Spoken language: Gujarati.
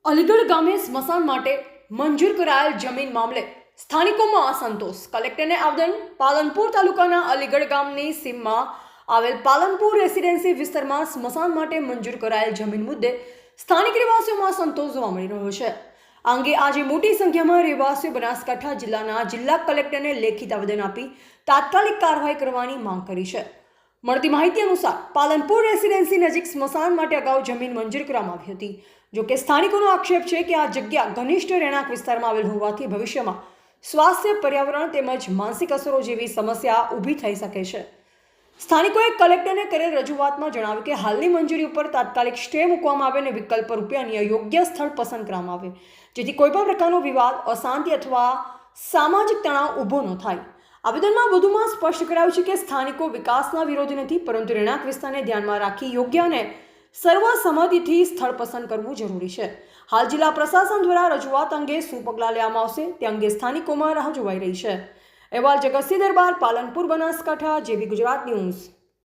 અલીગઢ ગામે સ્મશાન માટે મંજૂર કરાયેલ જમીન મામલે સ્થાનિકોમાં અસંતોષ. કલેક્ટરને આવેદન. પાલનપુર તાલુકાના અલીગઢ ગામની સીમમાં આવેલ પાલનપુર રેસિડેન્સી વિસ્તારમાં સ્મશાન માટે મંજૂર કરાયેલ જમીન મુદ્દે સ્થાનિક રહેવાસીઓમાં સંતોષ જોવા મળી રહ્યો છે. આ અંગે આજે મોટી સંખ્યામાં રહેવાસીઓ બનાસકાંઠા જિલ્લાના જિલ્લા કલેક્ટરને લેખિત આવેદન આપી તાત્કાલિક કાર્યવાહી કરવાની માંગ કરી છે. મળતી માહિતી અનુસાર પાલનપુર રેસિડેન્સી નજીક સ્મશાન માટે અગાઉ જમીન મંજૂર કરવામાં આવી હતી. જો કે સ્થાનિકોનો આક્ષેપ છે કે આ જગ્યા ઘનિષ્ઠ રહેણાંક વિસ્તારમાં આવેલ હોવાથી ભવિષ્યમાં સ્વાસ્થ્ય, પર્યાવરણ તેમજ માનસિક અસરો જેવી સમસ્યા ઊભી થઈ શકે છે. સ્થાનિકોએ કલેક્ટરને કરેલ રજૂઆતમાં જણાવ્યું કે હાલની મંજૂરી ઉપર તાત્કાલિક સ્ટે મૂકવામાં આવે અને વિકલ્પ રૂપે અન્ય યોગ્ય સ્થળ પસંદ કરવામાં આવે, જેથી કોઈપણ પ્રકારનો વિવાદ, અશાંતિ અથવા સામાજિક તણાવ ઊભો ન થાય. આવેદનમાં વધુમાં સ્પષ્ટ કરાયું છે કે સ્થાનિકો વિકાસના વિરોધી નથી, પરંતુ રહેણાંક વિસ્તારને ધ્યાનમાં રાખી યોગ્ય અને સર્વસંમતિથી સ્થળ પસંદ કરવું જરૂરી છે. હાલ જિલ્લા પ્રશાસન દ્વારા રજૂઆત અંગે શું પગલાં લેવામાં આવશે તે અંગે સ્થાનિકોમાં રાહ જોવાઈ રહી છે. અહેવાલ જગતસિંહ દરબાર, પાલનપુર, બનાસકાંઠા, જેબી ગુજરાત ન્યૂઝ.